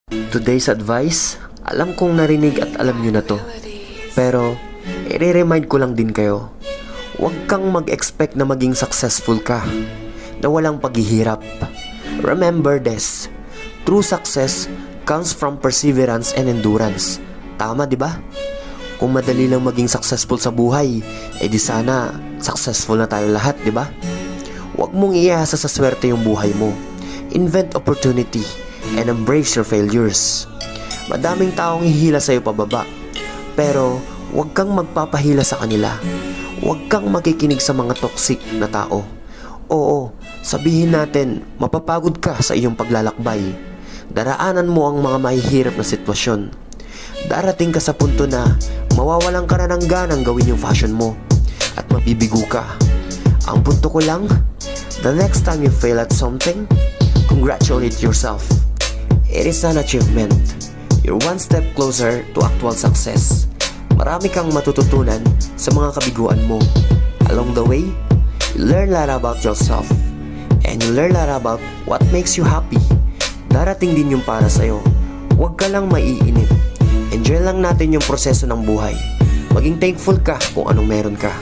Today's advice, alam kong narinig at alam nyo na to. Pero, i-remind ko lang din kayo. Huwag kang mag-expect na maging successful ka, na walang paghihirap. Remember this, true success comes from perseverance and endurance. Tama, di ba? Kung madali lang maging successful sa buhay, di sana successful na tayo lahat, di ba? Huwag mong iasa sa swerte yung buhay mo. Invent opportunity and embrace your failures. Madaming taong hihila sa'yo pababa, pero huwag kang magpapahila sa kanila. Huwag kang makikinig sa mga toxic na tao. Oo, sabihin natin, mapapagod ka sa iyong paglalakbay. Daraanan mo ang mga mahihirap na sitwasyon. Darating ka sa punto na mawawalan ka na ng ganang gawin yung fashion mo at mabibigo ka. Ang punto ko lang, the next time you fail at something, congratulate yourself. It is an achievement. You're one step closer to actual success. Marami kang matututunan sa mga kabiguan mo. Along the way, you learn a lot about yourself. And you learn a lot about what makes you happy. Darating din yung para sa'yo. Huwag ka lang maiinip. Enjoy lang natin yung proseso ng buhay. Maging thankful ka kung anong meron ka.